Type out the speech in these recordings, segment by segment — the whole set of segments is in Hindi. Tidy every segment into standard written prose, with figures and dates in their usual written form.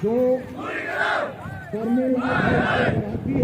जो फॉर्मूला कराती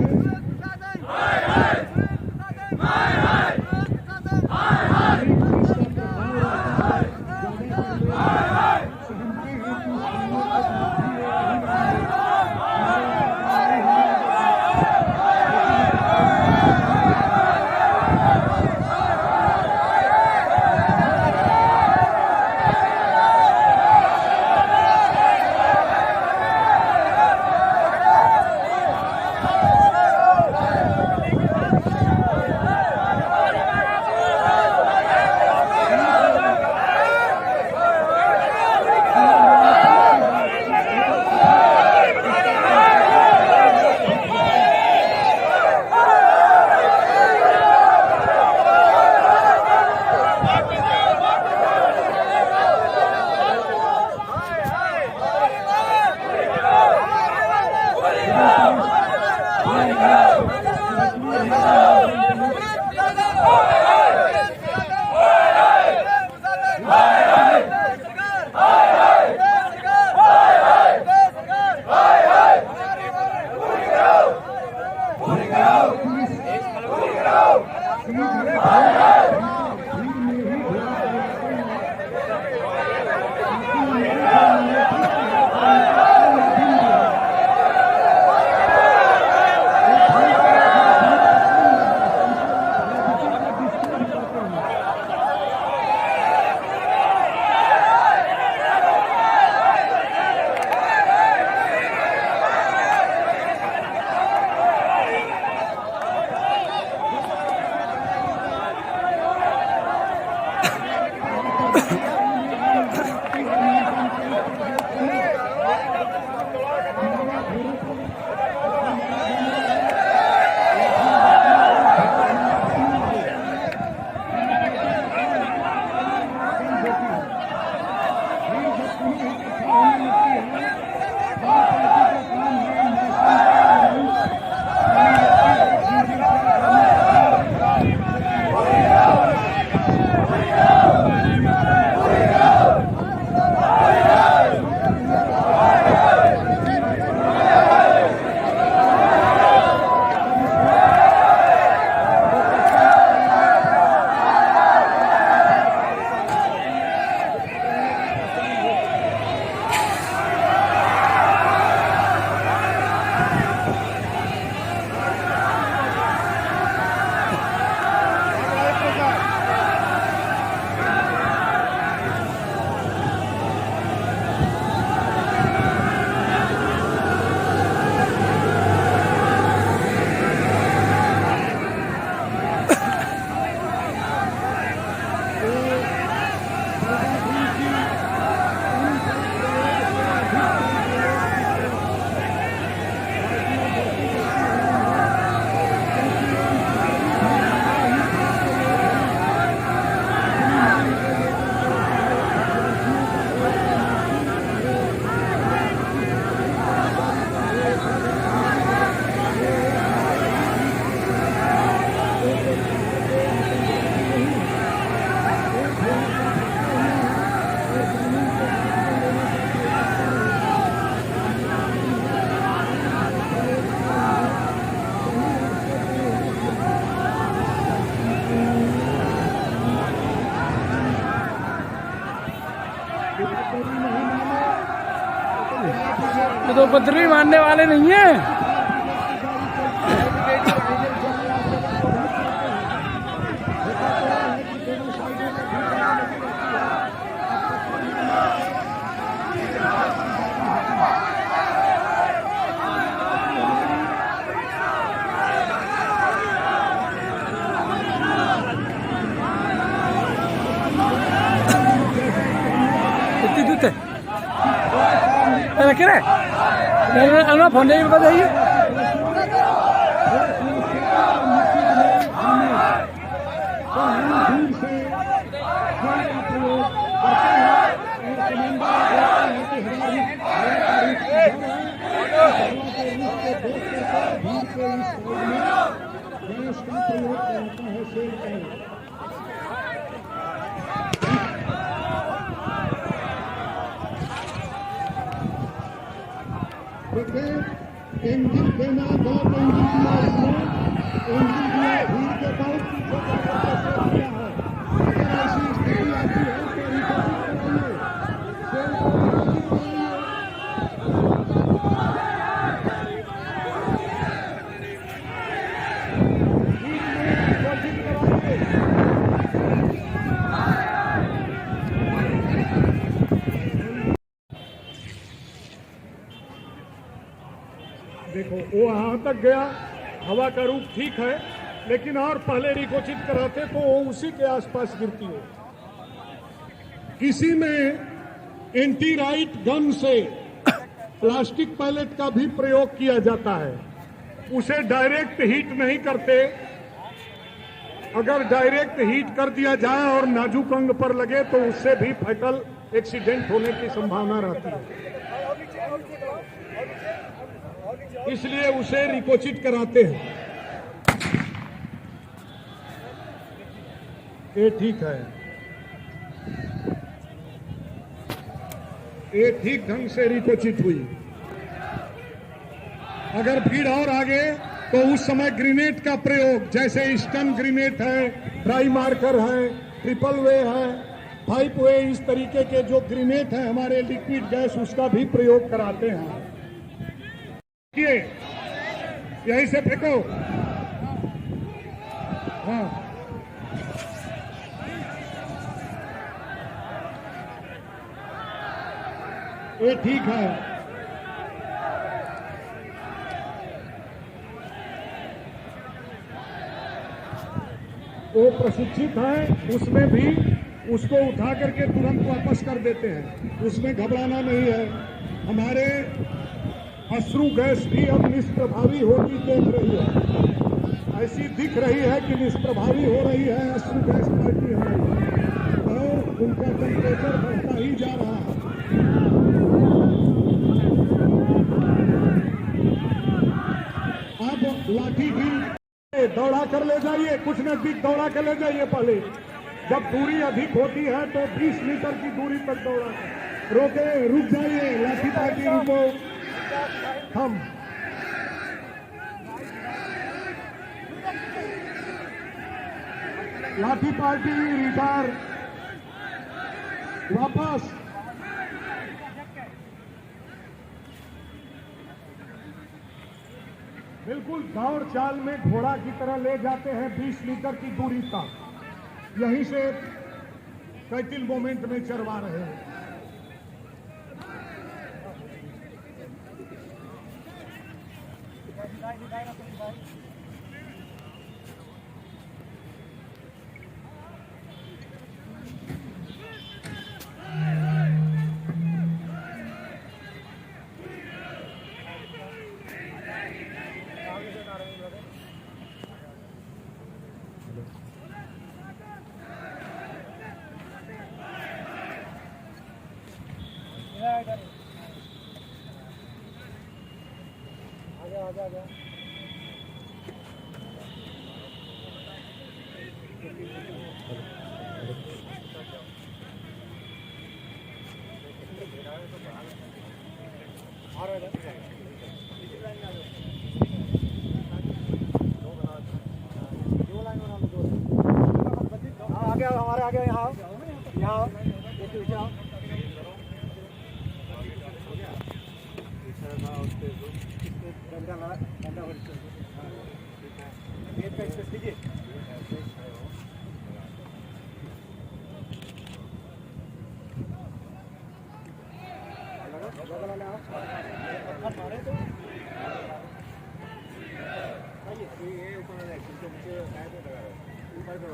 तो उपद्रवी मानने वाले नहीं है। रखे रहे फोन जाइए बताइए। देखिए इंजन देना गलत इंजन दिया इसने, इंजन दिया भीड़ के बहुत पीछे जाकर के दिया है। अगर ऐसी स्थिति आती है तो रिपोर्ट कराइए, सेल को रिपोर्ट कराइए। देखो वो वहां तक गया, हवा का रूप ठीक है, लेकिन और पहले रिकोचित कराते तो वो उसी के आसपास गिरती है। किसी में एंटी राइट गन से प्लास्टिक पैलेट का भी प्रयोग किया जाता है, उसे डायरेक्ट हीट नहीं करते। अगर डायरेक्ट हीट कर दिया जाए और नाजुक अंग पर लगे तो उससे भी फैटल एक्सीडेंट होने की संभावना रहती है, इसलिए उसे रिकोचित कराते हैं। ये ठीक है, ये ठीक ढंग से रिकोचित हुई। अगर भीड़ और आगे तो उस समय ग्रेनेड का प्रयोग, जैसे स्टन ग्रेनेड है, ड्राई मार्कर है, ट्रिपल वे है, 5 वे, इस तरीके के जो ग्रेनेड है हमारे लिक्विड गैस, उसका भी प्रयोग कराते हैं। यहीं से फेंको। हाँ, ये ठीक है। वो प्रशिक्षित है, उसमें भी उसको उठा करके तुरंत वापस कर देते हैं, उसमें घबराना नहीं है। हमारे अश्रु गैस भी अब निष्प्रभावी होती देख रही है, ऐसी दिख रही है कि निष्प्रभावी हो रही है अश्रु गैस पार्टी हमारी, और उनका टेम्परेचर बढ़ता ही जा रहा है। अब लाठी ड्रिल दौड़ा कर ले जाइए, कुछ नजदीक दौड़ा कर ले जाइए। पहले जब दूरी अधिक होती है तो 20 मीटर की दूरी तक दौड़ा कर रोके, रुक जाइए, लाठी पार्टी रुको, हम लाठी पार्टी रिटायर, वापस। बिल्कुल दौड़ चाल में घोड़ा की तरह ले जाते हैं 20 मीटर की दूरी तक, यहीं से कैटिल मोमेंट में चरवा रहे हैं। आजा। आगे हमारे आगे यहाँ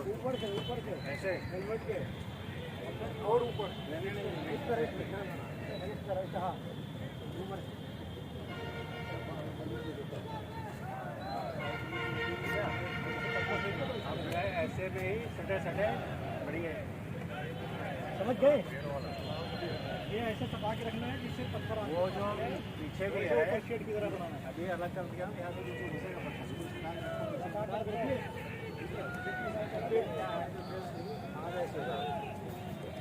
ऊपर से ऐसे हेलमेट के और ऊपर इस तरह हाँ ऐसे में ही सटे बढ़िया है, समझ गए। ये ऐसे सटा के रखना है जिससे पत्थर वो जो पीछे भी है शेड की तरह बनाना है। अभी अलग कर दिया यहाँ से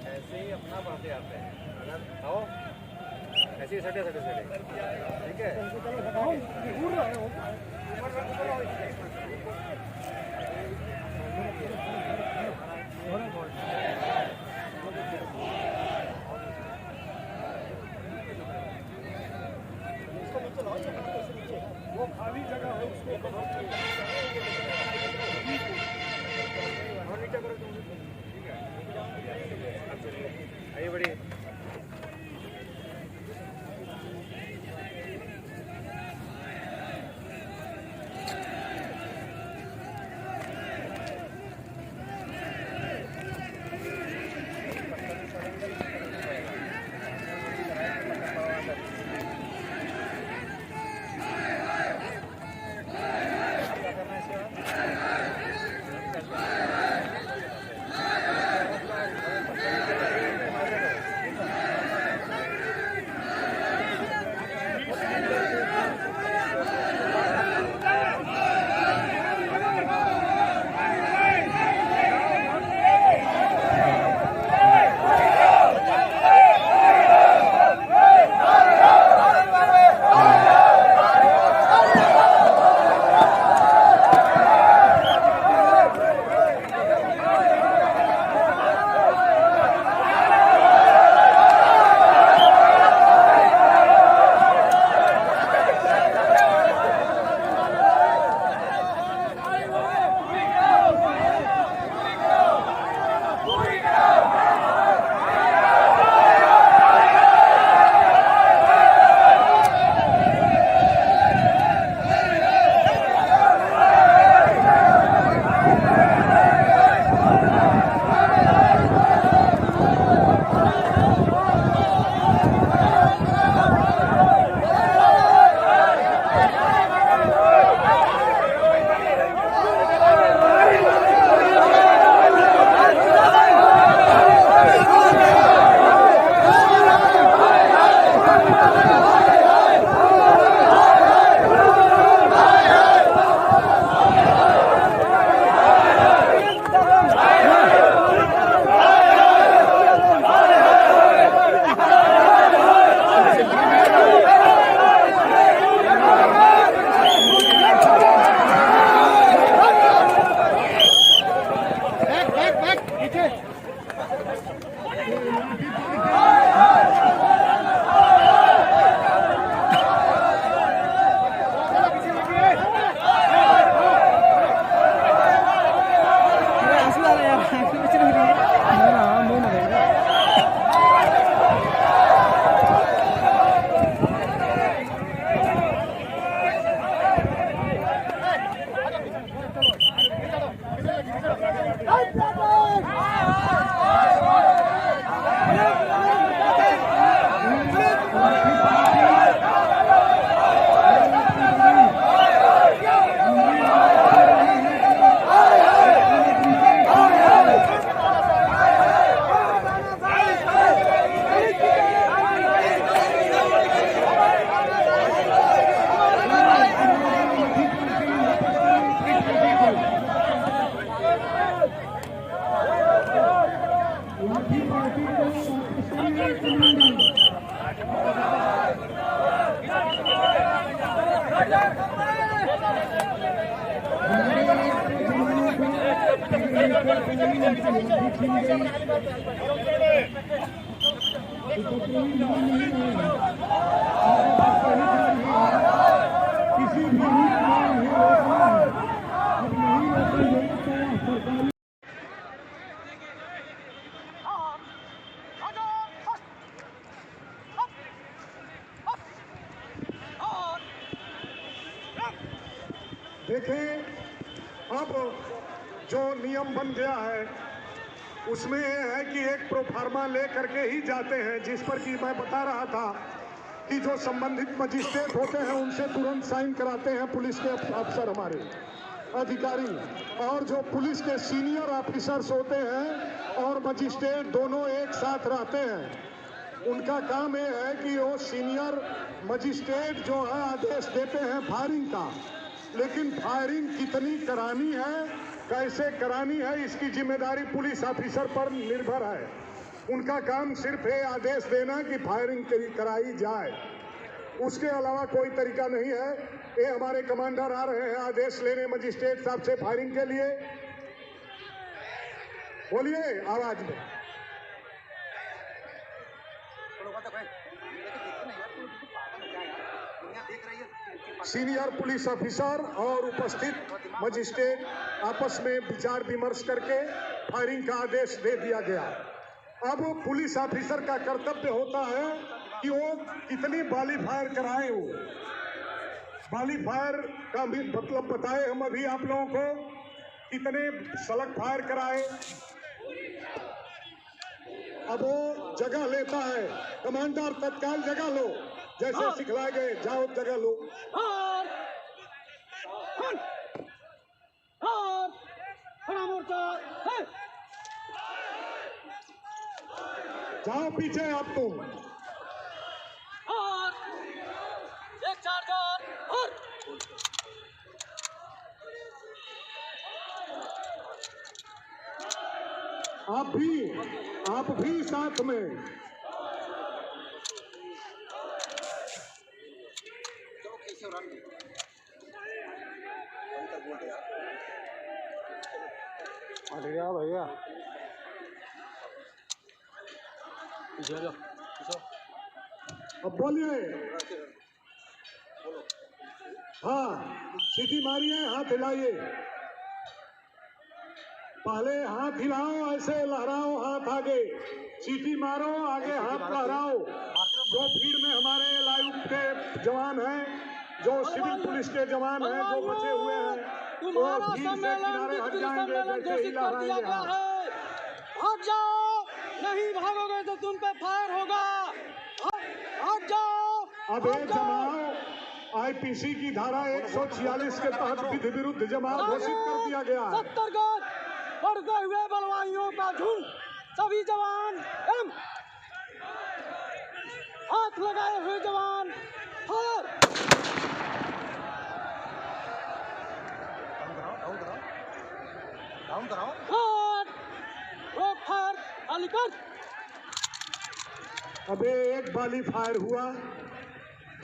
ऐसे ही अपना बढ़ते आते हैं। अगर ऐसे सटे ठीक है। वो खाली जगह है उसको नीचे करो तुम, ठीक है। आइए बढ़िए। देखें, अब जो नियम बन गया है उसमें यह है कि एक प्रोफार्मा ले करके ही जाते हैं, जिस पर कि मैं बता रहा था कि जो संबंधित मजिस्ट्रेट होते हैं उनसे तुरंत साइन कराते हैं पुलिस के अफसर, हमारे अधिकारी, और जो पुलिस के सीनियर ऑफिसर्स होते हैं और मजिस्ट्रेट दोनों एक साथ रहते हैं। उनका काम यह है कि वो सीनियर मजिस्ट्रेट जो है आदेश देते हैं फायरिंग का, लेकिन फायरिंग कितनी करानी है, कैसे करानी है, इसकी जिम्मेदारी पुलिस ऑफिसर पर निर्भर है। उनका काम सिर्फ है आदेश देना कि फायरिंग कराई जाए, उसके अलावा कोई तरीका नहीं है। ये हमारे कमांडर आ रहे हैं आदेश लेने मजिस्ट्रेट साहब से फायरिंग के लिए। बोलिए आवाज में। सीनियर पुलिस ऑफिसर और उपस्थित मजिस्ट्रेट आपस में विचार विमर्श करके फायरिंग का आदेश दे दिया गया। अब पुलिस ऑफिसर का कर्तव्य होता है कि वो कितनी बाली फायर कराए। वो बाली फायर का भी मतलब बताए हम अभी आप लोगों को, कितने सलग फायर कराए। अब वो जगह लेता है, कमांडर तत्काल जगह लो, जैसे सिखलाए गए, जाओ जगह लो। जाओ पीछे आप तुम। आप भी साथ में। भैया अब बोलिए। हाँ, सीटी मारिए, हाथ हिलाइए। पहले हाथ हिलाओ, ऐसे लहराओ हाथ आगे, सीटी मारो, आगे हाथ लहराओ। जो भीड़ में हमारे लाइव के जवान हैं, जो सिविल पुलिस के जवान हैं, जो बचे हुए हैं, वो भीड़ से किनारे हट जाएंगे, जैसे ही लहराएंगे। हट जाओ, नहीं भागोगे तो तुम पे फायर होगा। हट जाओ। अब ये जमाव आईपीसी की धारा 146 के तहत विधि विरुद्ध जमाव घोषित कर दिया गया है। 70 गज बढ़ते हुए बलवाइयों का झुंड, सभी जवान हाथ लगाए हुए जवान डाउन कराओ। रोक फायर खाली कर। अबे एक बाली फायर हुआ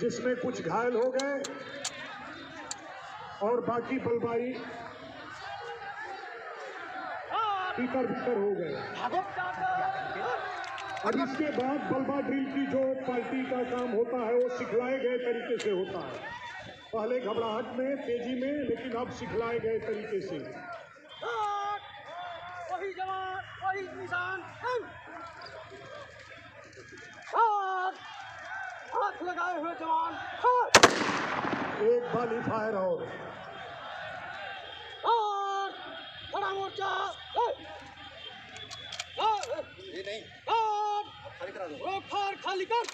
जिसमें कुछ घायल हो गए और बाकी बलवाई भीतर हो गए। अब इसके बाद बलवा ड्रिल की जो पार्टी का काम होता है वो सिखलाए गए तरीके से होता है। पहले घबराहट में, तेजी में, लेकिन अब सिखलाए गए तरीके से। वही जवान, वही निशान। हाथ लगाए हुए जवान। एक बाली फायर और खड़ा मोर्चा। ये नहीं, खाली करा दो। रोक फायर खाली कर।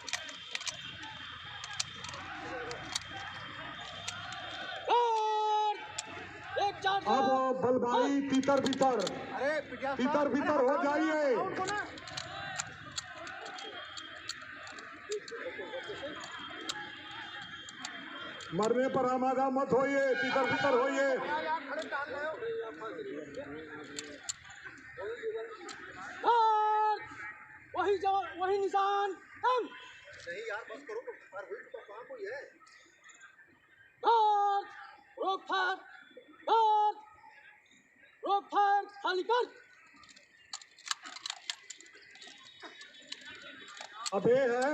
एक चार अब बलवाई तीतर भीतर अरे पिटिया भीतर भीतर हो जाइए। मरने पर आमादा मत होइए, तीतर भीतर होइए। वही जवान, वही निशान। नहीं यार, बस करो, फायर हुई तो कहाँ कोई है। रोक फायर, रोक फायर खाली कर। अब ये है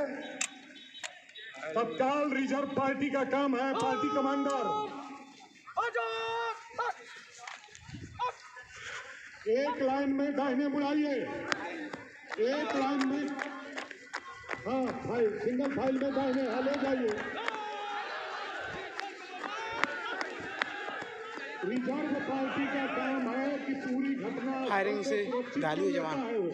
तत्काल रिजर्व पार्टी का काम है, पार्टी कमांडर। एक लाइन में दाहिने मुड़ाइए, एक लाइन में। हाँ, फाइल सिंगल फाइल में दाहिने ले जाइए। रिजर्व पार्टी का काम है कि पूरी घटना फायरिंग से घायल हुए जवान। है वो।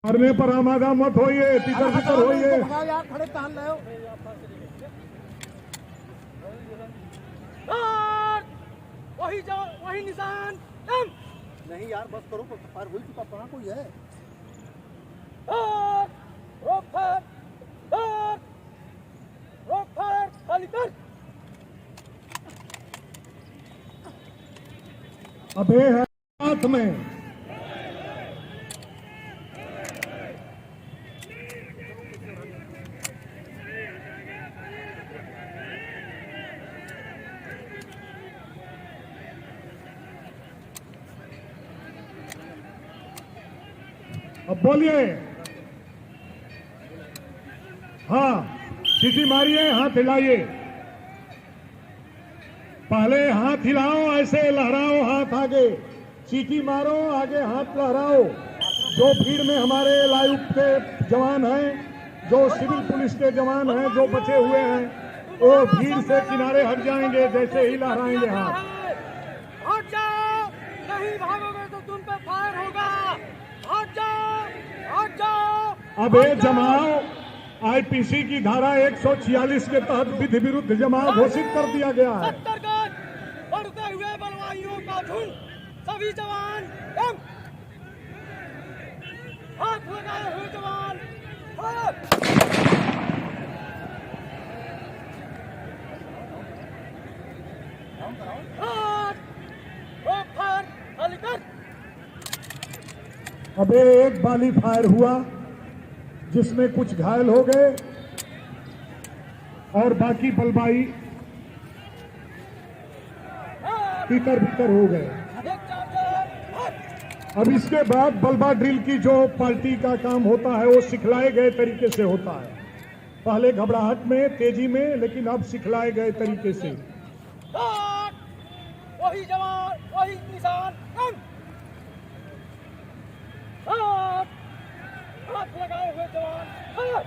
मरने पर आमादा मत होइए, तीतर भीतर होइए। यार खड़े तान रहे हो। और वही निशान दम। नहीं यार बस करो, फायर हो ही चुका, कहाँ कोई है? और रोक फायर खाली कर। अबे है हाथ में। अब बोलिए। हाँ, सीटी मारिए, हाथ हिलाइए। पहले हाथ हिलाओ, ऐसे लहराओ हाथ आगे, सीटी मारो, आगे हाथ लहराओ। जो भीड़ में हमारे लायुक्त के जवान हैं, जो सिविल पुलिस के जवान हैं, जो बचे हुए हैं, वो भीड़ से किनारे हट जाएंगे जैसे ही लहराएंगे हाथ। हट जाओ, नहीं भागोगे तो तुम पे फायर होगा। हट जाओ, हट जाओ। अब ये जमाव आईपीसी की धारा 146 के तहत विधि विरुद्ध जमाव घोषित कर दिया गया है। 70 गज बढ़ते हुए बलवाइयों का झुंड, सभी जवान दम। हाथ लगाए हुए जवान फायर। रोक फायर खाली कर। अब एक बाली फायर हुआ जिसमें कुछ घायल हो गए और बाकी बलवाई तीतर बितर हो गए। अब इसके बाद बलबा ड्रिल की जो पार्टी का काम होता है वो सिखलाए गए तरीके से होता है। पहले घबराहट में, तेजी में, लेकिन अब सिखलाए गए तरीके से। वही जवान, वही निशान दम। हाथ लगाए हुए जवान फायर।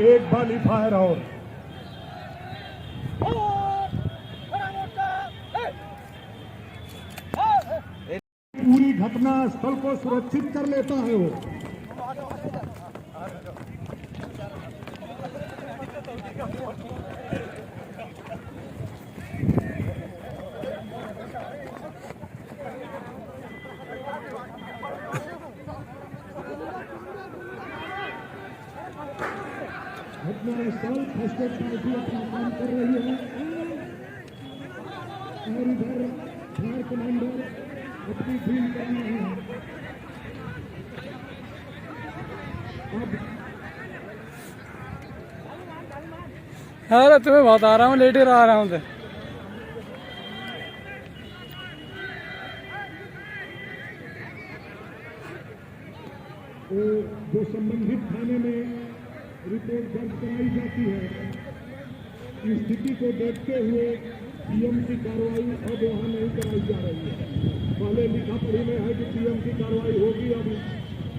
एक बाली फायर और पूरी घटना स्थल को सुरक्षित कर लेता है वो। घटनास्थल फर्स्ट एड पार्टी अपना काम कर रही है और इधर फायर कमांडर अपनी ड्रिल कर रहे हैं। अरे तुम्हें बता रहा हूँ, लेटे रहा हूँ तो। तो जो संबंधित थाने में रिपोर्ट दर्ज कराई जाती है, स्थिति को देखते हुए पीएम की कार्रवाई अब वहां नहीं कराई जा रही है। पहले लिखा पढ़ी में है कि पीएम की कार्रवाई होगी, अब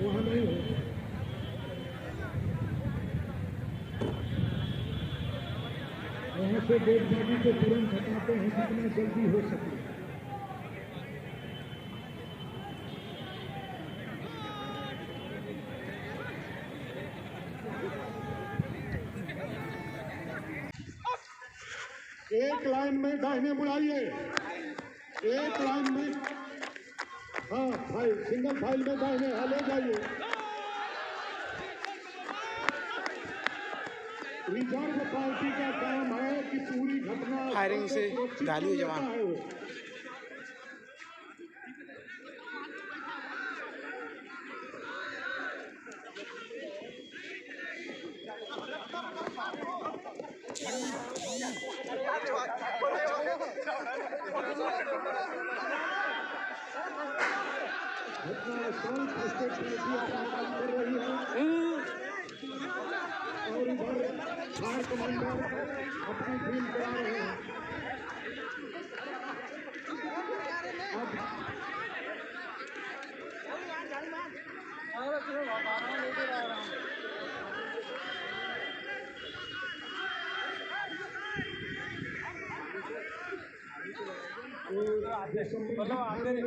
वहां नहीं होगी। वहां से देशबाजी को तुरंत हटाते हैं जितना जल्दी हो सके। एक लाइन में दाहिने मुड़ाइए, एक लाइन में, हाँ फाइल, सिंगल फाइल में दाहिने ले जाइए। रिजर्व पार्टी का काम है कि पूरी घटना फायरिंग से घायल हुए जवान। घटनास्थल फर्स्ट एड पार्टी अपना काम कर रही है और इधर फायर कमांडर अपनी ड्रिल करा रहे हैं। अरे तुम्हें बता रहा हूँ, लेटे रहा हूँ। जो संबंधित थाने में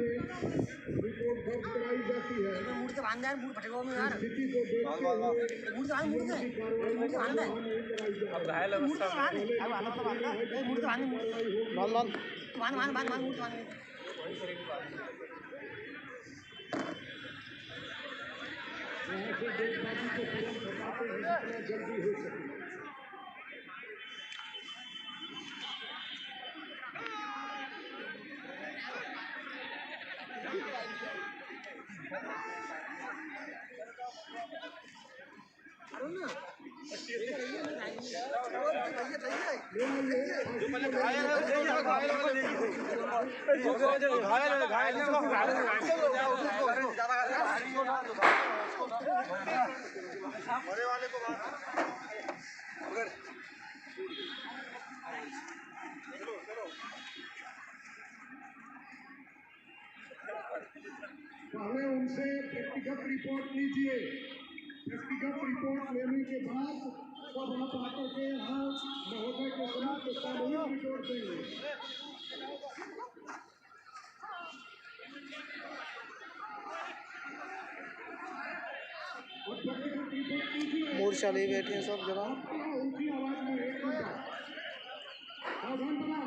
रिपोर्ट दर्ज कराई जाती है। मूड से बांध यार, मूड फटेगा में यार। स्थिति को देखते हुए मूड से बांध, मूड से बांध है। अब घायल मूड से बांध, अब आधा तो बांध है। मूड से बांध, मूड से बांध, बांध, बांध, बांध, मूड से बांध। यहाँ से देशवासी को तुरंत हटाते हैं जितना जल्दी हो सके। पहले उनसे व्यक्तिगत रिपोर्ट लीजिए। व्यक्तिगत रिपोर्ट लेने के बाद तब आप आकर के यहाँ महोदय के समक्ष सामूहिक रिपोर्ट देंगे। और व्यक्तिगत रिपोर्ट लीजिए। मोर्चा लिए बैठे हैं सब जवान। ऊंची आवाज में एक मिनट सावधान बना।